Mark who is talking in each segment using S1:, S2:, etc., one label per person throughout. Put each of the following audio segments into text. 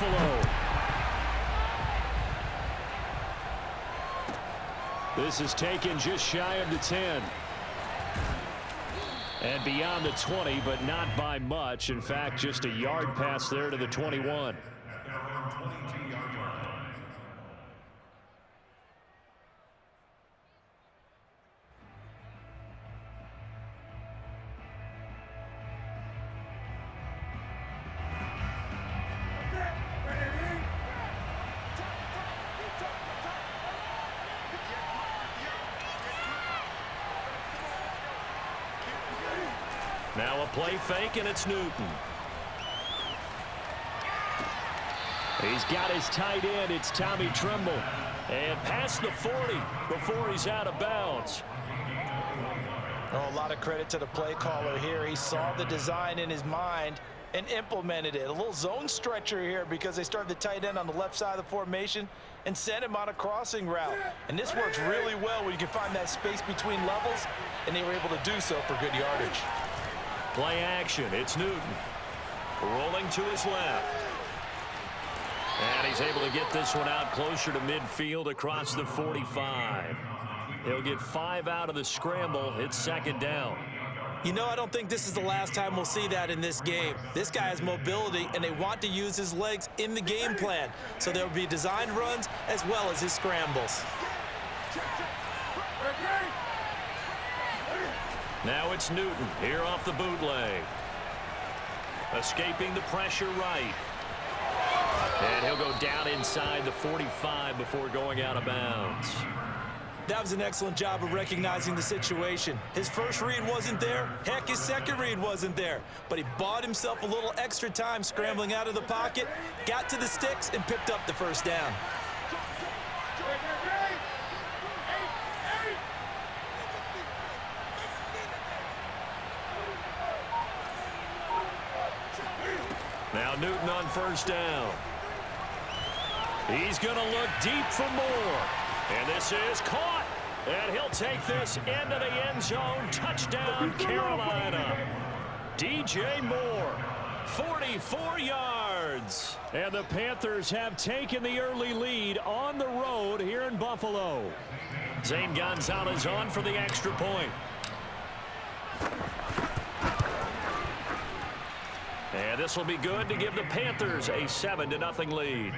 S1: Buffalo. This is taken just shy of the 10. And beyond the 20, but not by much. In fact, just a yard pass there to the 21. Now a play fake, and it's Newton. He's got his tight end. It's Tommy Tremble. And past the 40 before he's out of bounds.
S2: Oh, a lot of credit to the play caller here. He saw the design in his mind and implemented it. A little zone stretcher here because they started the tight end on the left side of the formation and sent him on a crossing route. And this works really well when you can find that space between levels, and they were able to do so for good yardage.
S1: Play action. It's Newton. Rolling to his left. And he's able to get this one out closer to midfield across the 45. He'll get 5 out of the scramble. It's second down.
S3: You know, I don't think this is the last time we'll see that in this game. This guy has mobility, and they want to use his legs in the game plan. So there will be designed runs as well as his scrambles.
S1: Now it's Newton here off the bootleg. Escaping the pressure right. And he'll go down inside the 45 before going out of bounds.
S3: That was an excellent job of recognizing the situation. His first read wasn't there. Heck, his second read wasn't there. But he bought himself a little extra time scrambling out of the pocket, got to the sticks, and picked up the first down.
S1: Now Newton on first down. He's going to look deep for more. And this is caught. And he'll take this into the end zone. Touchdown, Carolina. DJ Moore, 44 yards. And the Panthers have taken the early lead on the road here in Buffalo. Zane Gonzalez on for the extra point. And this will be good to give the Panthers a 7-0 lead.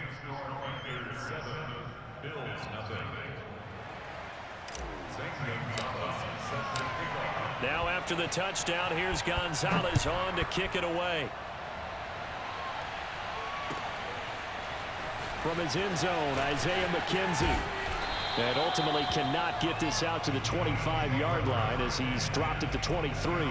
S1: Now after the touchdown, here's Gonzalez on to kick it away. From his end zone, Isaiah McKenzie. And ultimately cannot get this out to the 25-yard line as he's dropped at the 23.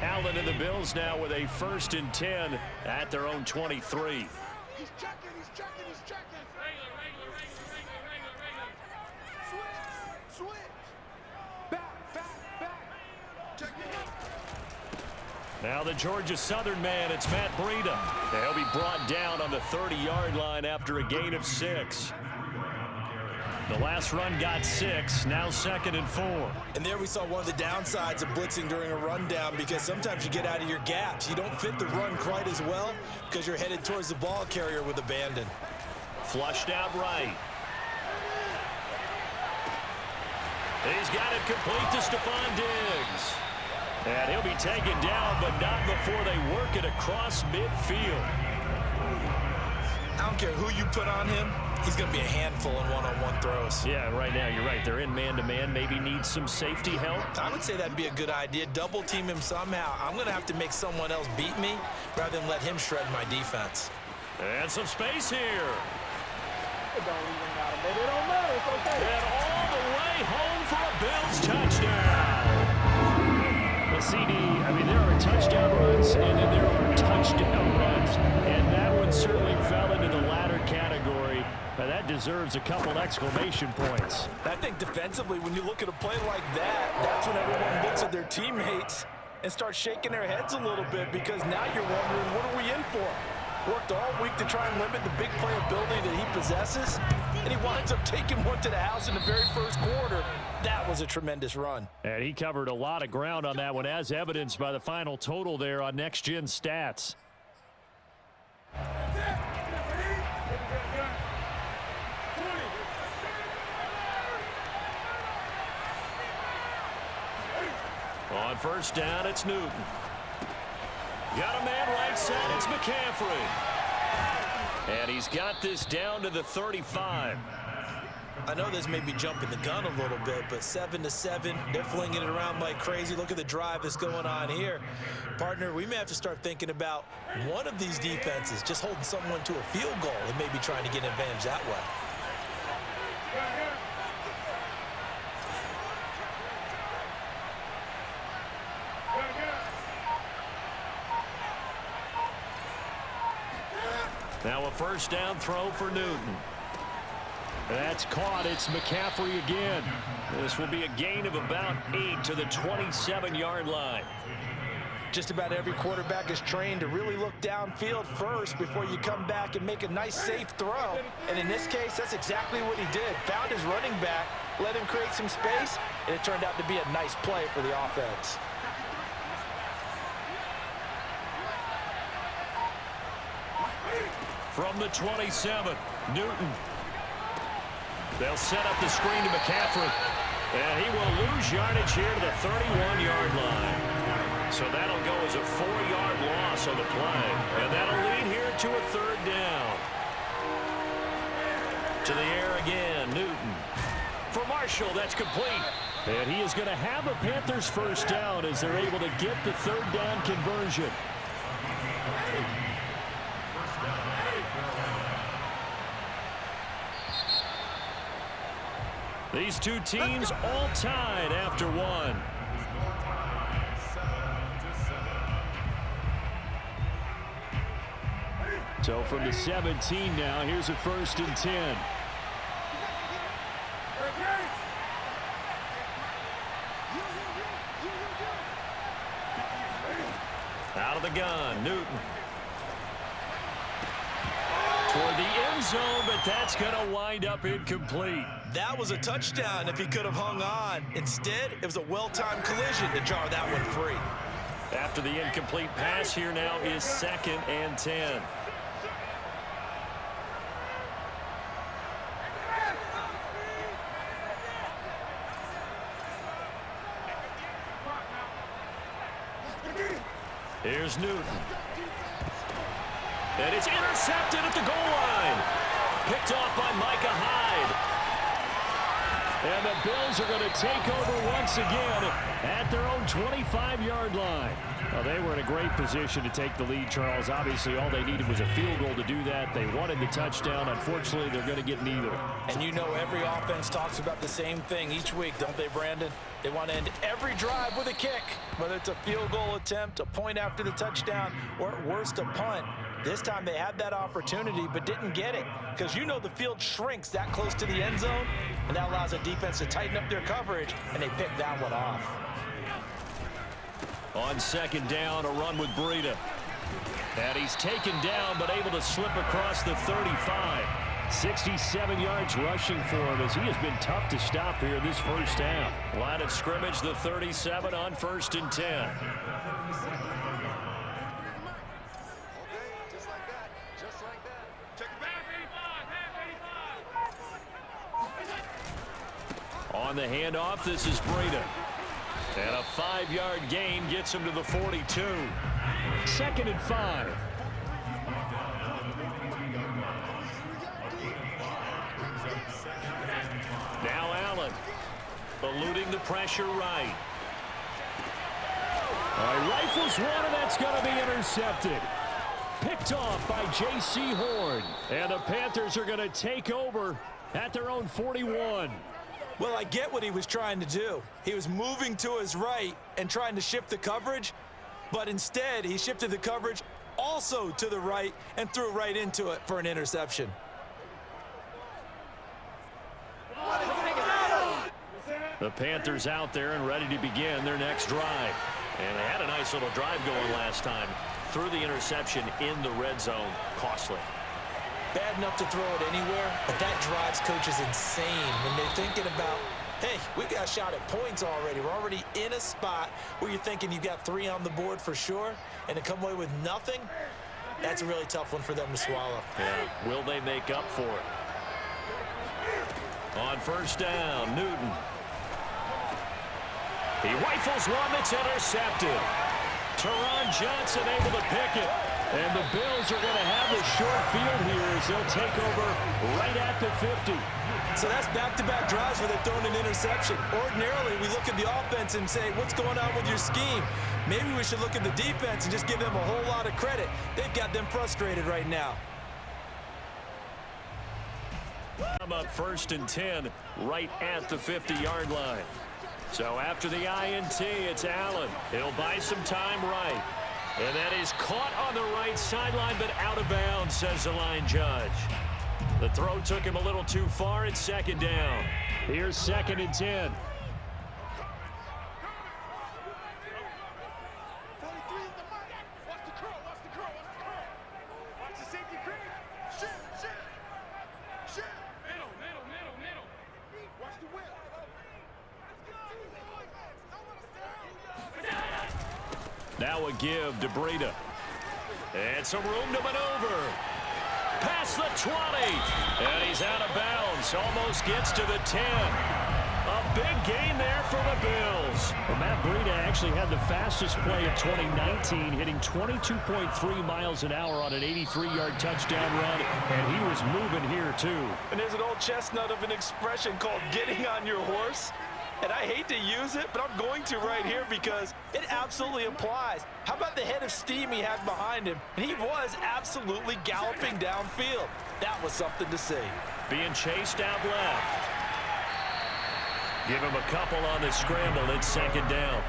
S1: Allen and the Bills now with a 1st and 10 at their own 23.
S4: He's checking, he's checking, he's checking. Switch. Back. Check it.
S1: Now the Georgia Southern man, it's Matt Breida. He'll be brought down on the 30-yard line after a gain of 6. The last run got 6, now 2nd and 4.
S3: And there we saw one of the downsides of blitzing during a rundown, because sometimes you get out of your gaps. You don't fit the run quite as well because you're headed towards the ball carrier with abandon.
S1: Flushed out right. He's got it complete to Stephon Diggs. And he'll be taken down, but not before they work it across midfield.
S3: I don't care who you put on him. He's going to be a handful in one-on-one throws.
S1: Yeah, right now, you're right. They're in man-to-man. Maybe needs some safety help.
S3: I would say that'd be a good idea. Double team him somehow. I'm going to have to make someone else beat me rather than let him shred my defense.
S1: And some space here.
S4: It don't even matter, baby. It don't matter. It's okay.
S1: And all the way home for a Bills touchdown. The CD, I mean, there are touchdown runs, and then there are touchdown runs. And that one certainly fell into the latter category. Now that deserves a couple exclamation points.
S3: I think defensively, when you look at a play like that, that's when everyone looks at their teammates and starts shaking their heads a little bit, because now you're wondering, what are we in for? Worked all week to try and limit the big playability that he possesses.
S2: and he winds up taking one to the house in the very first quarter. That was a tremendous run.
S1: And he covered a lot of ground on that one, as evidenced by the final total there on Next Gen Stats. On first down, it's Newton. Got a man right side, it's McCaffrey. And he's got this down to the 35.
S3: I know this may be jumping the gun a little bit, but 7-7, they're flinging it around like crazy. Look at the drive that's going on here. Partner, we may have to start thinking about one of these defenses just holding someone to a field goal and maybe trying to get an advantage that way.
S1: Now a first down throw for Newton. That's caught. It's McCaffrey again. This will be a gain of about 8 to the 27-yard line.
S2: Just about every quarterback is trained to really look downfield first before you come back and make a nice, safe throw. And in this case, that's exactly what he did. Found his running back, let him create some space, and it turned out to be a nice play for the offense.
S1: From the 27, Newton. They'll set up the screen to McCaffrey. And he will lose yardage here to the 31-yard line. So that'll go as a 4-yard loss on the play. And that'll lead here to a third down. To the air again, Newton. For Marshall, that's complete. And he is going to have a Panthers first down as they're able to get the third down conversion. These two teams all tied after one. So from the 17 now, here's a 1st and 10. Out of the gun, Newton. Toward the end zone, but that's going to wind up incomplete.
S3: That was a touchdown if he could have hung on. Instead, it was a well-timed collision to jar that one free.
S1: After the incomplete pass, here now is 2nd and 10. Here's Newton. And it's intercepted at the goal line. Picked off by Micah Hyde. And the Bills are going to take over once again at their own 25-yard line. Well, they were in a great position to take the lead, Charles. Obviously, all they needed was a field goal to do that. They wanted the touchdown. Unfortunately, they're going to get neither.
S2: And you know every offense talks about the same thing each week, don't they, Brandon? They want to end every drive with a kick, whether it's a field goal attempt, a point after the touchdown, or at worst, a punt. This time they had that opportunity but didn't get it because you know the field shrinks that close to the end zone, and that allows a defense to tighten up their coverage, and they picked that one off.
S1: On 2nd down, a run with Breida. And he's taken down but able to slip across the 35. 67 yards rushing for him as he has been tough to stop here this first half. Line of scrimmage, the 37 on 1st and 10. On the handoff, this is Breida. And a 5-yard gain gets him to the 42. 2nd and 5. Now Allen, eluding the pressure right. Rifles one, and that's going to be intercepted. Picked off by J.C. Horn. And the Panthers are going to take over at their own 41.
S3: Well, I get what he was trying to do. He was moving to his right and trying to shift the coverage, but instead he shifted the coverage also to the right and threw right into it for an interception.
S1: The Panthers out there and ready to begin their next drive. And they had a nice little drive going last time. Threw the interception in the red zone. Costly.
S3: bad enough to throw it anywhere, but that drives coaches insane when they're thinking about, hey, we got a shot at points already. We're already in a spot where you're thinking you got 3 on the board for sure, and to come away with nothing, that's a really tough one for them to swallow.
S1: Yeah. Will they make up for it? On first down, Newton. He rifles one that's intercepted. Teron Johnson able to pick it. And the Bills are going to have the short field here as they'll take over right at the 50.
S3: So that's back-to-back drives where they're throwing an interception. Ordinarily, we look at the offense and say, what's going on with your scheme? Maybe we should look at the defense and just give them a whole lot of credit. They've got them frustrated right now.
S1: I'm up first and 10 right at the 50-yard line. So after the INT, it's Allen. He'll buy some time right. And that is caught on the right sideline, but out of bounds, says the line judge. The throw took him a little too far. It's second down. Here's second and 10. Now a give to Breida. And some room to maneuver. Past the 20. And he's out of bounds. Almost gets to the 10. A big gain there for the Bills.
S5: Well, Matt Breida actually had the fastest play of 2019, hitting 22.3 miles an hour on an 83-yard touchdown run, and he was moving here too.
S2: And there's an old chestnut of an expression called getting on your horse. And I hate to use it, but I'm going to right here because it absolutely applies. How about the head of steam he had behind him? And he was absolutely galloping downfield. That was something to see.
S1: Being chased out left. Give him a couple on the scramble. It's second down.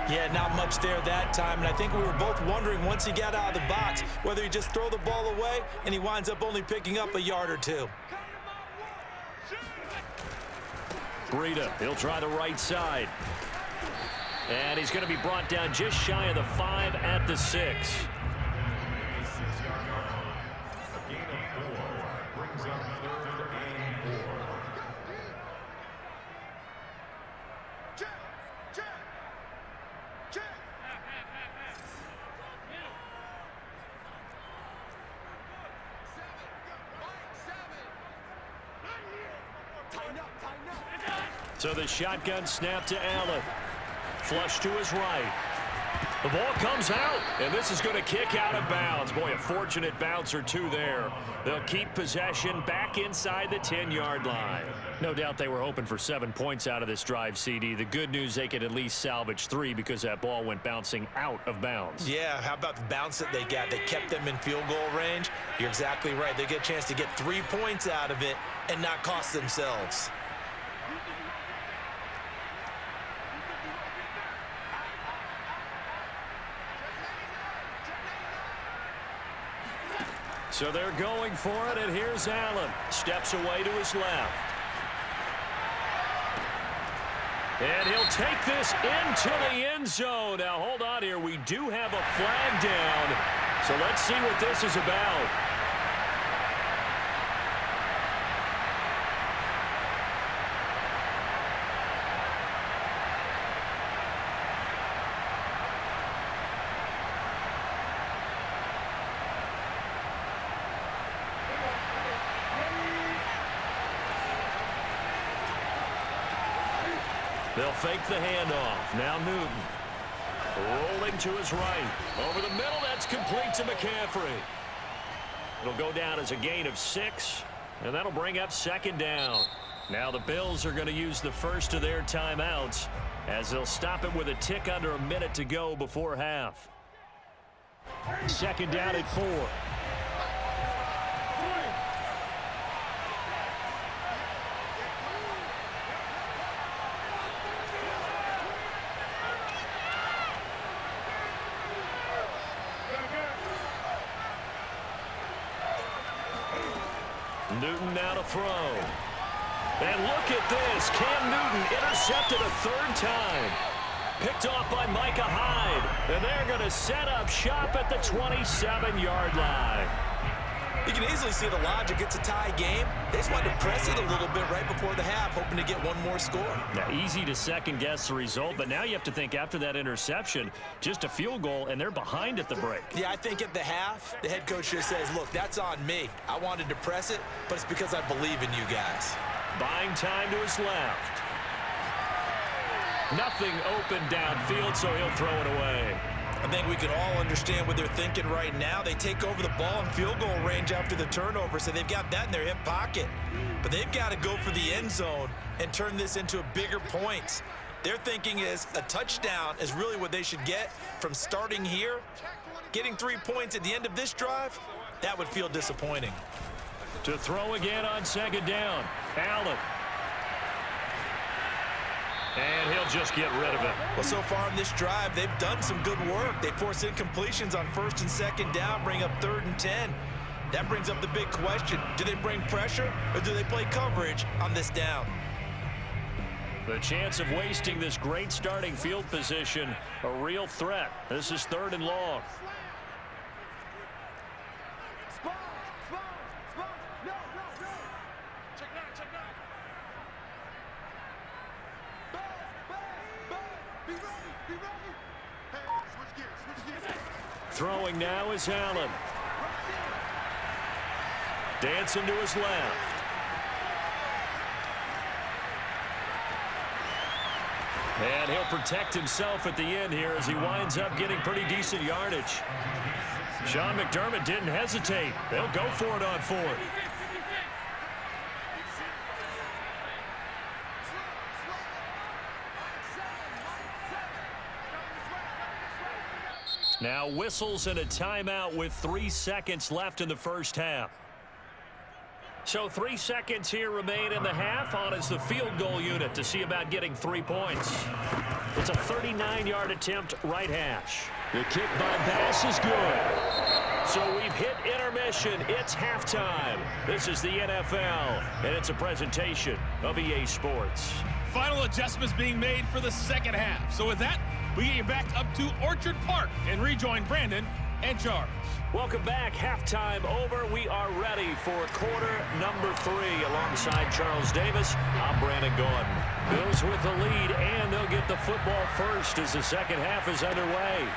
S3: Yeah, not much there that time, and I think we were both wondering once he got out of the box whether he just throw the ball away and he winds up only picking up a yard or two.
S1: Breida, he'll try the right side. And he's going to be brought down just shy of the 5 at the 6. So the shotgun snap to Allen. Flush to his right. The ball comes out, and this is going to kick out of bounds. Boy, a fortunate bounce or two there. They'll keep possession back inside the 10-yard line.
S5: No doubt they were hoping for 7 points out of this drive, CD. The good news, they could at least salvage 3 because that ball went bouncing out of bounds.
S3: Yeah, how about the bounce that they got? They kept them in field goal range. You're exactly right. They get a chance to get 3 points out of it and not cost themselves.
S1: So they're going for it, and here's Allen. Steps away to his left. And he'll take this into the end zone. Now, hold on here. We do have a flag down. So let's see what this is about. They'll fake the handoff. Now Newton. Rolling to his right. Over the middle, that's complete to McCaffrey. It'll go down as a gain of 6, and that'll bring up second down. Now the Bills are going to use the first of their timeouts as they'll stop it with a tick under a minute to go before half. Second down at 4. Newton now to throw. And look at this. Cam Newton intercepted a 3rd time. Picked off by Micah Hyde. And they're going to set up shop at the 27-yard line.
S3: You can easily see the logic. It's a tie game. They just wanted to press it a little bit right before the half, hoping to get one more score.
S5: Now, easy to second-guess the result, but now you have to think after that interception, just a field goal, and they're behind at the break.
S3: Yeah, I think at the half, the head coach just says, look, that's on me. I wanted to press it, but it's because I believe in you guys.
S1: Buying time to his left. Nothing open downfield, so he'll throw it away.
S3: I think we can all understand what they're thinking right now. They take over the ball in field goal range after the turnover, so they've got that in their hip pocket. But they've got to go for the end zone and turn this into bigger points. Their thinking is a touchdown is really what they should get from starting here. Getting 3 points at the end of this drive, that would feel disappointing.
S1: To throw again on second down. Allen. And he'll just get rid of it.
S3: Well, so far in this drive, they've done some good work. They force incompletions on first and second down, bring up 3rd and 10. That brings up the big question. Do they bring pressure or do they play coverage on this down?
S1: The chance of wasting this great starting field position, a real threat. This is 3rd and long. Throwing now is Allen. Dancing to his left. And he'll protect himself at the end here as he winds up getting pretty decent yardage. Sean McDermott didn't hesitate. They'll go for it on 4th. Now whistles and a timeout with 3 seconds left in the first half. So 3 seconds here remain in the half. On is the field goal unit to see about getting 3 points. It's a 39-yard attempt, right hash. The kick by Bass is good. So we've hit intermission. It's halftime. This is the NFL, and it's a presentation of EA Sports.
S6: Final adjustments being made for the second half. So with that, we get you back up to Orchard Park and rejoin Brandon and Charles.
S1: Welcome back. Halftime over. We are ready for quarter number 3. Alongside Charles Davis, I'm Brandon Gordon. Bills with the lead, and they'll get the football first as the second half is underway.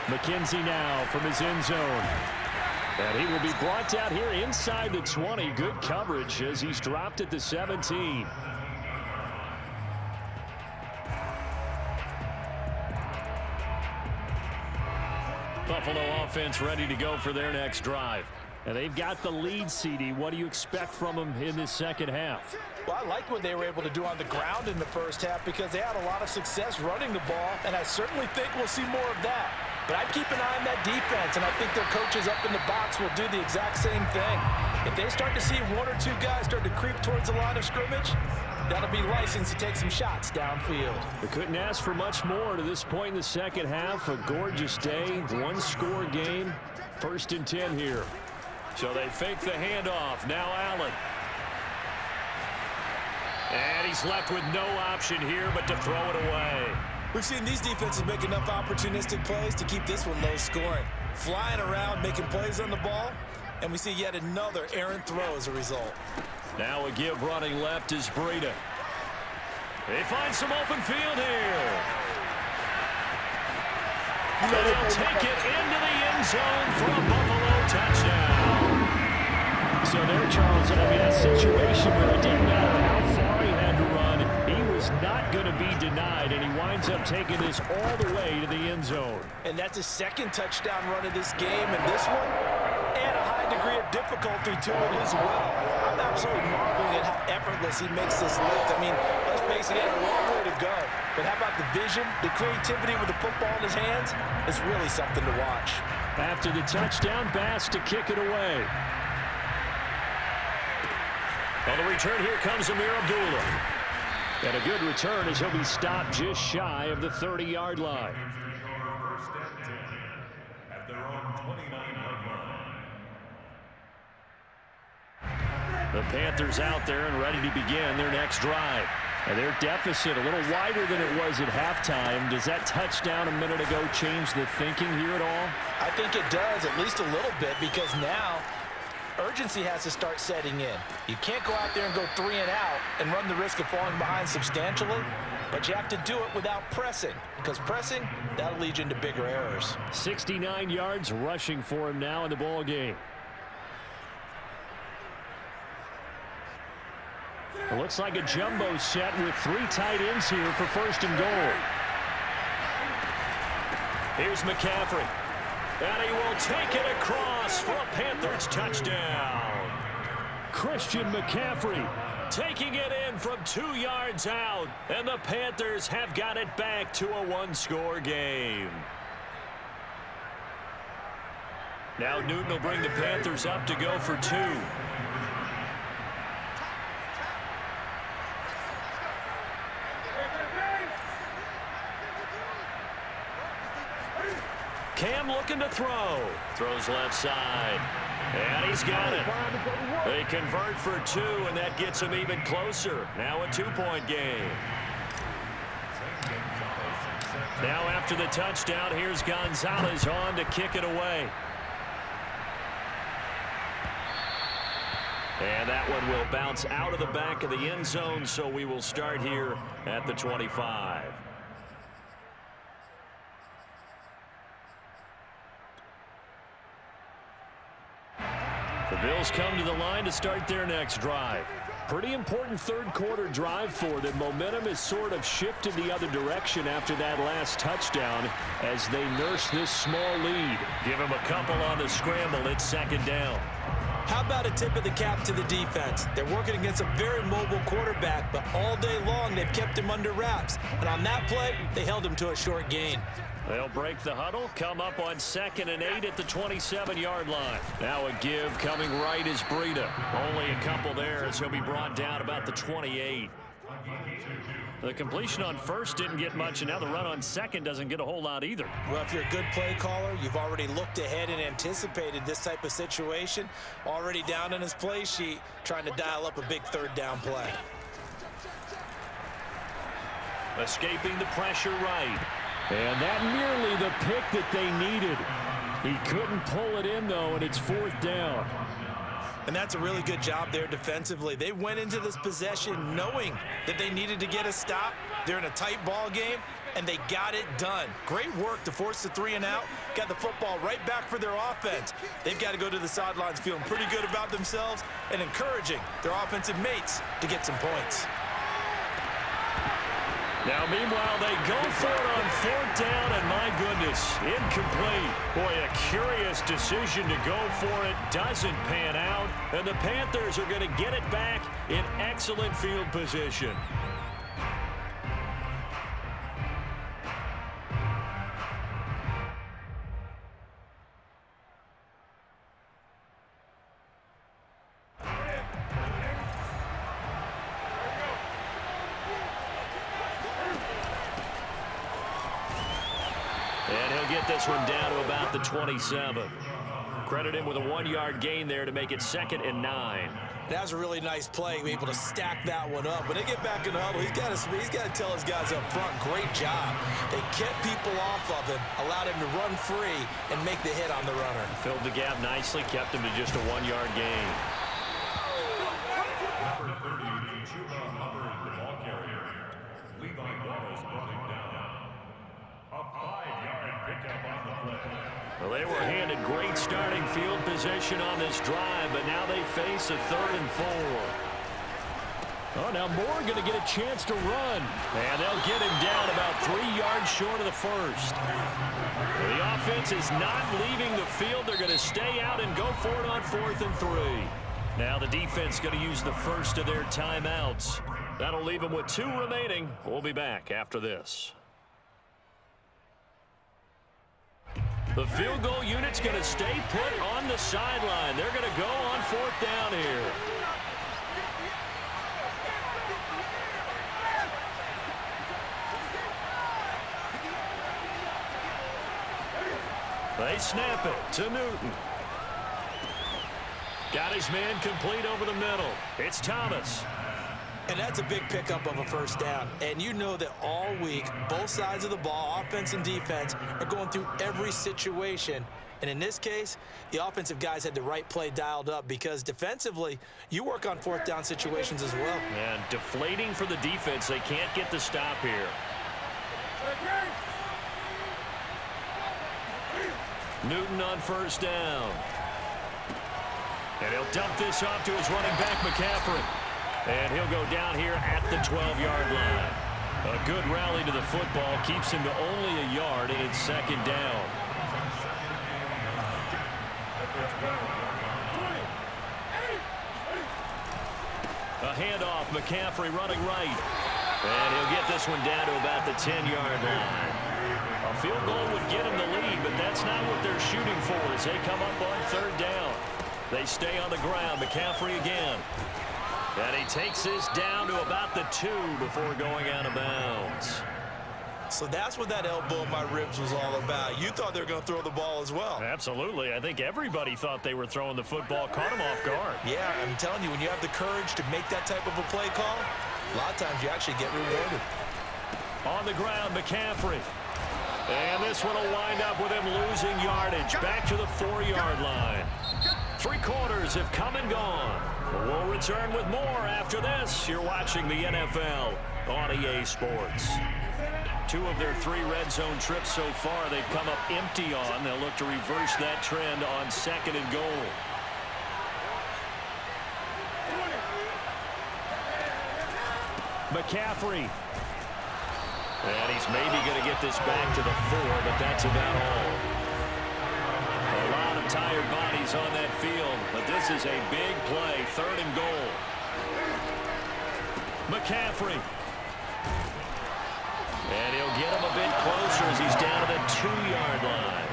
S1: McKenzie now from his end zone. And he will be brought down here inside the 20. Good coverage as he's dropped at the 17. Buffalo offense ready to go for their next drive. And they've got the lead, CD. What do you expect from them in this second half?
S2: Well, I liked what they were able to do on the ground in the first half because they had a lot of success running the ball, and I certainly think we'll see more of that. But I'd keep an eye on that defense, and I think their coaches up in the box will do the exact same thing. If they start to see 1 or 2 guys start to creep towards the line of scrimmage, that'll be licensed to take some shots downfield.
S1: We couldn't ask for much more to this point in the second half. A gorgeous day, 1-score game. 1st and 10 here. So they fake the handoff. Now Allen. And he's left with no option here but to throw it away.
S3: We've seen these defenses make enough opportunistic plays to keep this one low scoring. Flying around, making plays on the ball, and we see yet another errant throw as a result.
S1: Now a give running left is Breida. They find some open field here. And they'll take it into the end zone for a Buffalo touchdown. So there, Charles, I mean, a situation where it didn't matter how far he had to run, he was not going to be denied, and he winds up taking this all the way to the end zone.
S2: And that's his 2nd touchdown run of this game, and this one, and a high degree of difficulty to it as well. I'm absolutely marveling at how effortless he makes this look. I mean, let's face it, he had a long way to go. But how about the vision, the creativity with the football in his hands? It's really something to watch.
S1: After the touchdown, Bass to kick it away. On the return, here comes Amir Abdullah. And a good return as he'll be stopped just shy of the 30-yard line.
S7: At their own 29-yard line.
S1: The Panthers out there and ready to begin their next drive. And their deficit a little wider than it was at halftime. Does that touchdown a minute ago change the thinking here at all?
S2: I think it does, at least a little bit, because now urgency has to start setting in. You can't go out there and go 3 and out and run the risk of falling behind substantially, but you have to do it without pressing, because pressing, that'll lead you into bigger errors.
S5: 69 yards rushing for him now in the ball game. It looks like a jumbo set with 3 tight ends here for 1st and goal.
S1: Here's McCaffrey. And he will take it across for a Panthers touchdown.
S5: Christian McCaffrey
S1: taking it in from 2 yards out. And the Panthers have got it back to a 1-score game. Now Newton will bring the Panthers up to go for 2. Cam looking to throw. Throws left side. And he's got it. They convert for 2, and that gets him even closer. Now a 2-point game. Now after the touchdown, here's Gonzalez on to kick it away. And that one will bounce out of the back of the end zone, so we will start here at the 25. The Bills come to the line to start their next drive. Pretty important 3rd quarter drive for them. Momentum has sort of shifted the other direction after that last touchdown as they nurse this small lead. Give them a couple on the scramble. It's 2nd down.
S3: How about a tip of the cap to the defense? They're working against a very mobile quarterback, but all day long they've kept him under wraps. And on that play, they held him to a short gain.
S1: They'll break the huddle, come up on 2nd and 8 at the 27-yard line. Now a give coming right is Breida. Only a couple there as he'll be brought down about the 28. The completion on 1st didn't get much, and now the run on 2nd doesn't get a whole lot either.
S3: Well, if you're a good play caller, you've already looked ahead and anticipated this type of situation. Already down in his play sheet, trying to dial up a big 3rd down play.
S1: Escaping the pressure right.
S5: And that nearly the pick that they needed. He couldn't pull it in, though, and it's 4th down.
S3: And that's a really good job there defensively. They went into this possession knowing that they needed to get a stop. They're in a tight ball game, and they got it done. Great work to force the 3 and out. Got the football right back for their offense. They've got to go to the sidelines feeling pretty good about themselves and encouraging their offensive mates to get some points.
S1: Now, meanwhile, they go for it on 4th down, and my goodness, incomplete. Boy, a curious decision to go for it. Doesn't pan out, and the Panthers are going to get it back in excellent field position. And he'll get this one down to about the 27. Credit him with a 1-yard gain there to make it 2nd and 9.
S3: That was a really nice play, able to stack that one up. When they get back in the huddle, he's got to tell his guys up front, great job. They kept people off of him, allowed him to run free, and make the hit on the runner.
S1: Filled the gap nicely, kept him to just a 1-yard gain.
S7: Number 30, Chuba Hubbard, the ball carrier. Levi Wallace brought him down. A 5-yard pickup on the play.
S1: Well, they were handed great starting field position on this drive, but now they face a 3rd and 4.
S5: Oh, now Moore going to get a chance to run.
S1: And they'll get him down about 3 yards short of the 1st. The offense is not leaving the field. They're going to stay out and go for it on 4th and 3. Now the defense going to use the first of their timeouts. That'll leave them with 2 remaining. We'll be back after this. The field goal unit's going to stay put on the sideline. They're going to go on 4th down here. They snap it to Newton. Got his man complete over the middle. It's Thomas.
S3: And that's a big pickup of a first down. And you know that all week, both sides of the ball, offense and defense, are going through every situation. And in this case, the offensive guys had the right play dialed up because defensively, you work on fourth down situations as well.
S1: And deflating for the defense. They can't get the stop here. Newton on first down. And he'll dump this off to his running back, McCaffrey. And he'll go down here at the 12-yard line. A good rally to the football keeps him to only a yard, and it's second down. A handoff, McCaffrey running right. And he'll get this one down to about the 10-yard line. A field goal would get him the lead, but that's not what they're shooting for as they come up on third down. They stay on the ground. McCaffrey again. And he takes this down to about the 2 before going out of bounds.
S3: So that's what that elbow in my ribs was all about. You thought they were going to throw the ball as well.
S1: Absolutely. I think everybody thought they were throwing the football, caught him off guard.
S3: Yeah, I'm telling you, when you have the courage to make that type of a play call, a lot of times you actually get rewarded.
S1: On the ground, McCaffrey. And this one will wind up with him losing yardage. Back to the 4-yard line. 3 quarters have come and gone. We'll return with more after this. You're watching the NFL on EA Sports. 2 of their 3 red zone trips so far they've come up empty on. They'll look to reverse that trend on 2nd and goal. McCaffrey. And he's maybe going to get this back to the 4, but that's about all. A lot of tired bodies on that field, but this is a big play, 3rd and goal. McCaffrey. And he'll get him a bit closer as he's down to the 2-yard line.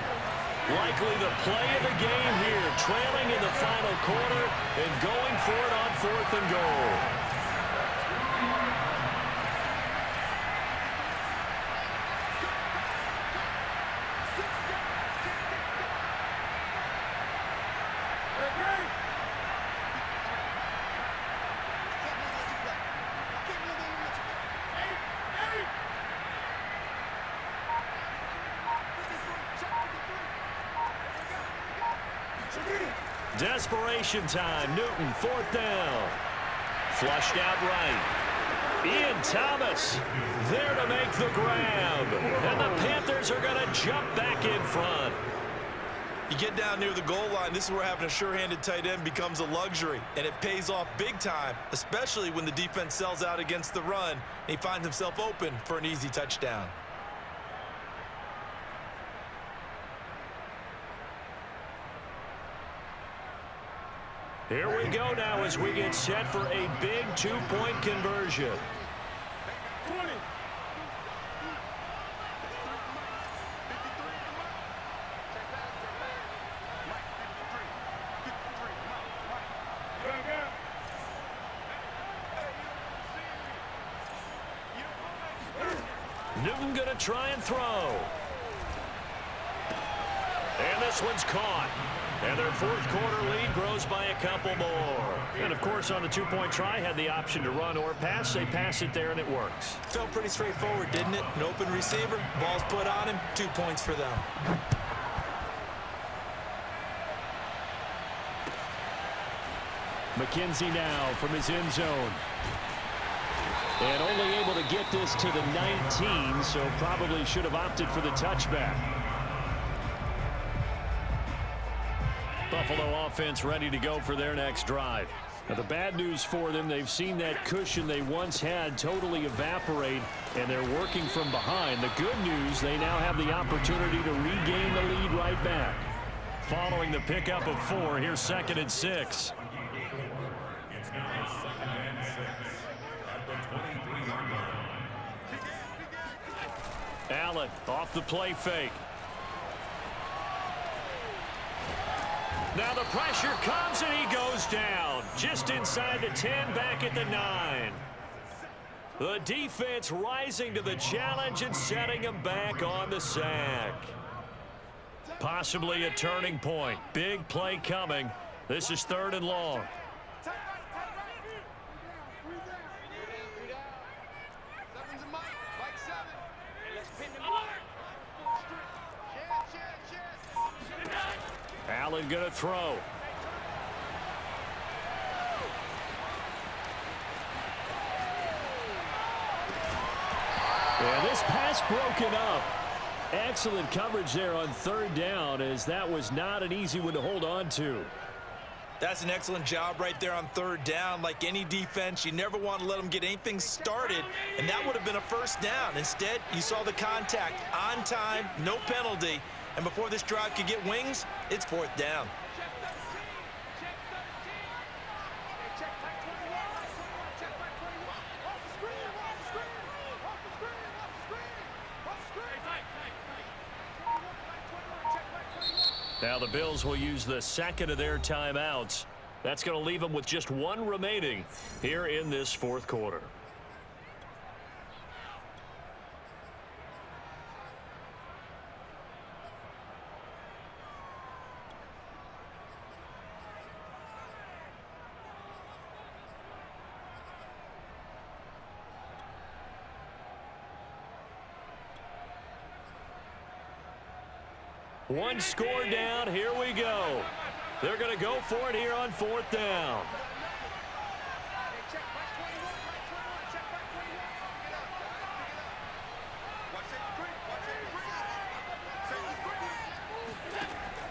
S1: Likely the play of the game here, trailing in the final quarter and going for it on 4th and goal. Desperation time. Newton, 4th down. Flushed out right. Ian Thomas there to make the grab. And the Panthers are going to jump back in front.
S3: You get down near the goal line, this is where having a sure-handed tight end becomes a luxury. And it pays off big time, especially when the defense sells out against the run. And he finds himself open for an easy touchdown.
S1: Here we go now as we get set for a big 2-point conversion. Newton going to try and throw. And this one's caught. And their 4th quarter lead grows by a couple more. And, of course, on the 2-point try, had the option to run or pass. They pass it there, and it works.
S3: Felt pretty straightforward, didn't it? An open receiver, ball's put on him, 2 points for them.
S5: McKenzie now from his end zone. And only able to get this to the 19, so probably should have opted for the touchback. Buffalo offense ready to go for their next drive. Now, the bad news for them, they've seen that cushion they once had totally evaporate, and they're working from behind. The good news, they now have the opportunity to regain the lead right back. Following the pickup of 4, here's 2nd and 6.
S7: It's now 2nd and 6 at the 23-yard line.
S1: Allen off the play fake. Now the pressure comes and he goes down. Just inside the 10, back at the 9. The defense rising to the challenge and setting him back on the sack. Possibly a turning point. Big play coming. This is 3rd and long.
S5: Allen going to throw. And this pass broken up. Excellent coverage there on third down, as that was not an easy one to hold on to.
S3: That's an excellent job right there on third down. Like any defense, you never want to let them get anything started, and that would have been a first down. Instead, you saw the contact on time, no penalty, and before this drive could get wings, it's fourth down.
S5: Now the Bills will use the second of their timeouts. That's going to leave them with just one remaining here in this fourth quarter. One score down. Here we go. They're going to go for it here on fourth down.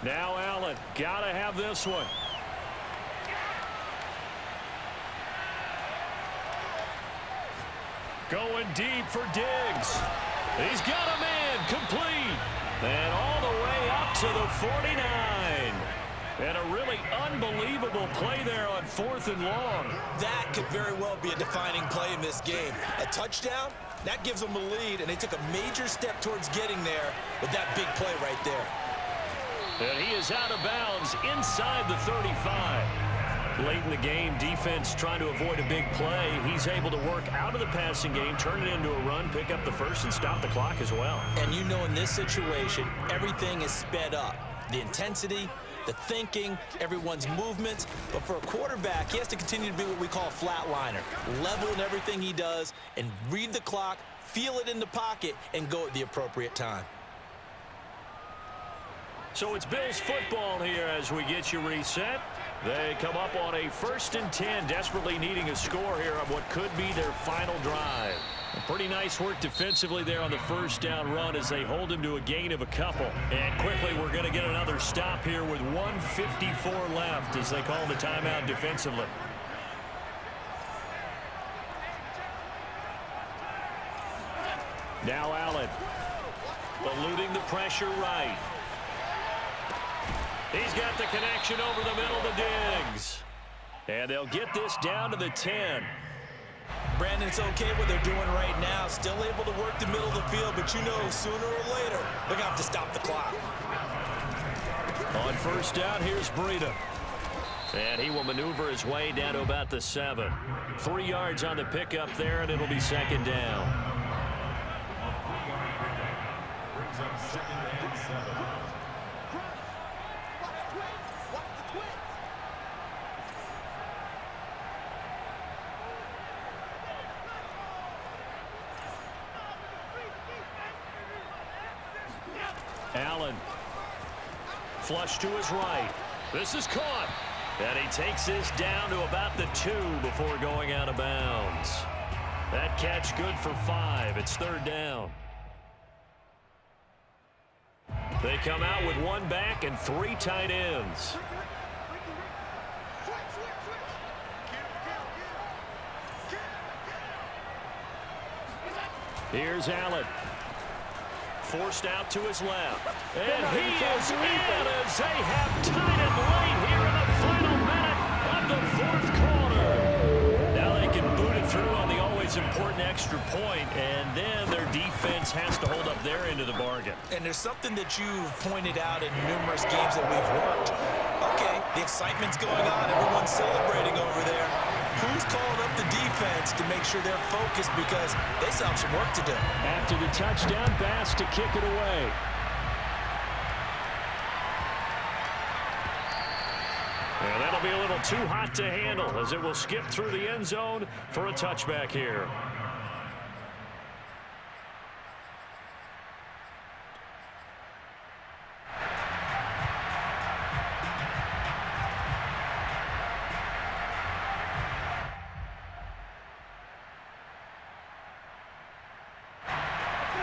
S5: Now Allen. Got to have this one. Going deep for Diggs. He's got a man complete. And all the way up to the 49. And a really unbelievable play there on fourth and long.
S3: That could very well be a defining play in this game. A touchdown, that gives them a lead, and they took a major step towards getting there with that big play right there.
S5: And he is out of bounds inside the 35. Late in the game, defense trying to avoid a big play. He's able to work out of the passing game, turn it into a run, pick up the first, and stop the clock as well.
S3: And you know, in this situation, everything is sped up. The intensity, the thinking, everyone's movements. But for a quarterback, he has to continue to be what we call a flatliner. Level in everything he does and read the clock, feel it in the pocket, and go at the appropriate time.
S5: So it's Bills football here as we get you reset. They come up on a 1st and 10, desperately needing a score here on what could be their final drive. Pretty nice work defensively there on the first down run as they hold him to a gain of a couple. And quickly we're going to get another stop here with 1:54 left as they call the timeout defensively. Now Allen eluding the pressure right. He's got the connection over the middle to Diggs. And they'll get this down to the 10.
S3: Brandon, it's okay what they're doing right now. Still able to work the middle of the field, but you know sooner or later they're going to have to stop the clock.
S5: On first down, here's Breida. And he will maneuver his way down to about the 7. 3 yards on the pickup there, and it'll be second down.
S7: Brings up second and 7.
S5: Allen, flush to his right. This is caught. And he takes this down to about the 2 before going out of bounds. That catch good for 5. It's third down. They come out with 1 back and 3 tight ends. Here's Allen. Forced out to his left. And he is in as they have tied it late here in the final minute of the fourth quarter. Now they can boot it through on the always important extra point, and then their defense has to hold up their end of the bargain.
S3: And there's something that you've pointed out in numerous games that we've worked. Okay, the excitement's going on. Everyone's celebrating over there. Who's calling up the defense to make sure they're focused because they still have some work to do?
S5: After the touchdown, Bass to kick it away. And that'll be a little too hot to handle as it will skip through the end zone for a touchback here.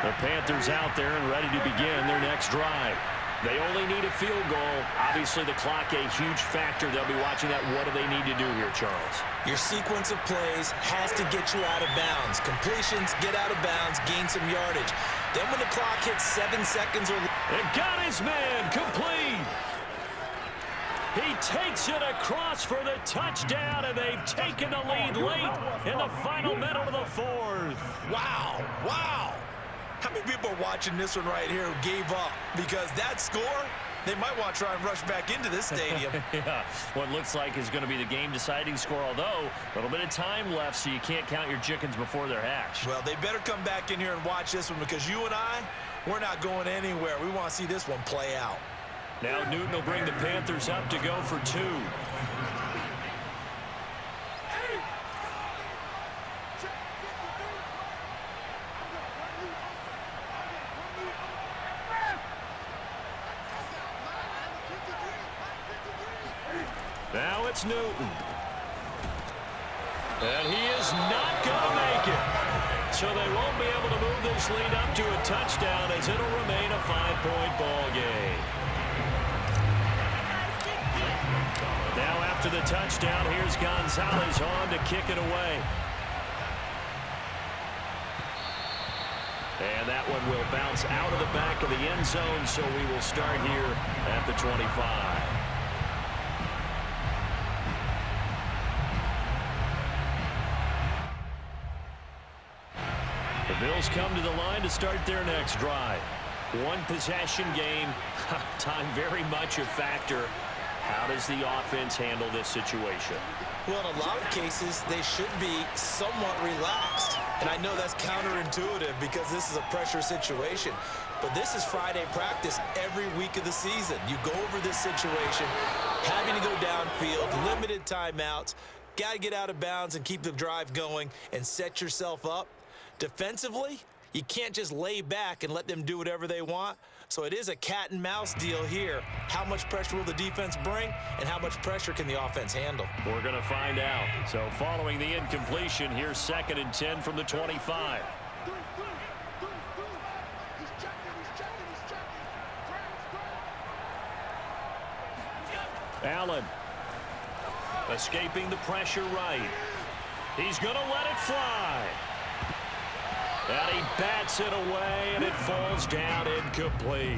S5: The Panthers out there and ready to begin their next drive. They only need a field goal. Obviously, the clock a huge factor. They'll be watching that. What do they need to do here, Charles?
S3: Your sequence of plays has to get you out of bounds. Completions, get out of bounds, gain some yardage. Then when the clock hits 7 seconds or less.
S5: It got his man complete. He takes it across for the touchdown, and they've taken the lead late in the final minute of the fourth.
S3: Wow, wow. How many people are watching this one right here who gave up? Because that score, they might want to try and rush back into this stadium.
S5: Yeah, what looks like is going to be the game-deciding score, although a little bit of time left, so you can't count your chickens before they're hatched.
S3: Well, they better come back in here and watch this one because you and I, we're not going anywhere. We want to see this one play out.
S5: Now Newton will bring the Panthers up to go for 2. Now it's Newton. And he is not going to make it. So they won't be able to move this lead up to a touchdown as it'll remain a 5-point ball game. Now after the touchdown, here's Gonzalez on to kick it away. And that one will bounce out of the back of the end zone, so we will start here at the 25. The Bills come to the line to start their next drive. One possession game, time very much a factor. How does the offense handle this situation?
S3: Well, in a lot of cases, they should be somewhat relaxed. And I know that's counterintuitive because this is a pressure situation. But this is Friday practice every week of the season. You go over this situation, having to go downfield, limited timeouts, got to get out of bounds and keep the drive going and set yourself up. Defensively, you can't just lay back and let them do whatever they want. So it is a cat and mouse deal here. How much pressure will the defense bring, and how much pressure can the offense handle?
S5: We're going to find out. So following the incompletion, here's 2nd and 10 from the 25. Allen escaping the pressure right. He's going to let it fly. And he bats it away, and it falls down incomplete.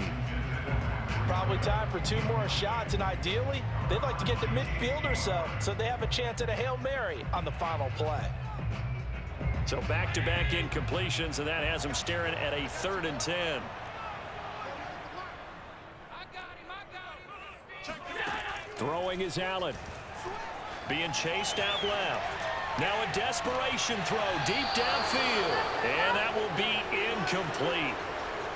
S2: Probably time for 2 more shots, and ideally, they'd like to get to midfield or so they have a chance at a Hail Mary on the final play.
S5: So back-to-back incompletions, and that has them staring at a 3rd and 10. Throwing is Allen. Being chased out left. Now a desperation throw deep downfield. And that will be incomplete.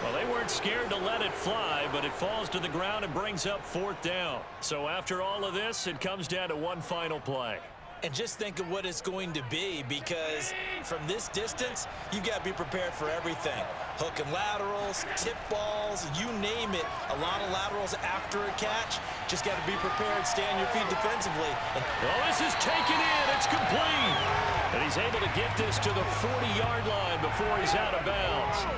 S5: Well, they weren't scared to let it fly, but it falls to the ground and brings up 4th down. So after all of this, it comes down to one final play.
S3: And just think of what it's going to be, because from this distance, you've got to be prepared for everything. Hook and laterals, tip balls, you name it. A lot of laterals after a catch. Just got to be prepared, stay on your feet defensively.
S5: Well, this is taken in. It's complete. And he's able to get this to the 40-yard line before he's out of bounds.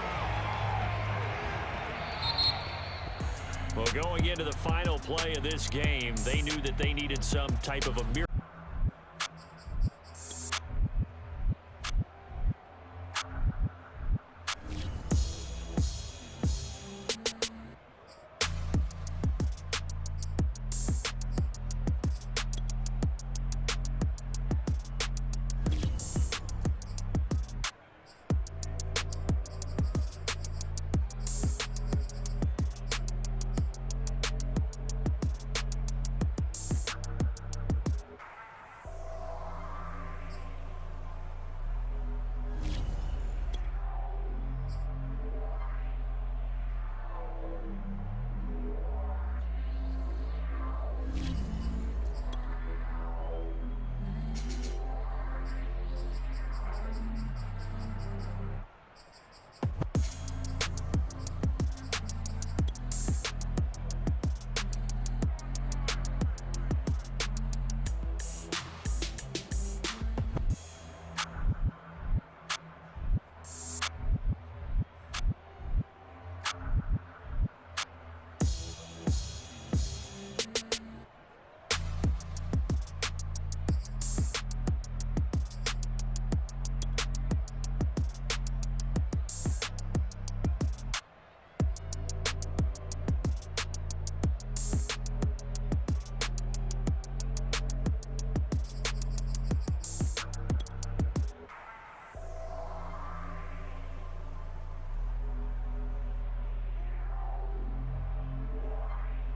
S5: Well, going into the final play of this game, they knew that they needed some type of a miracle.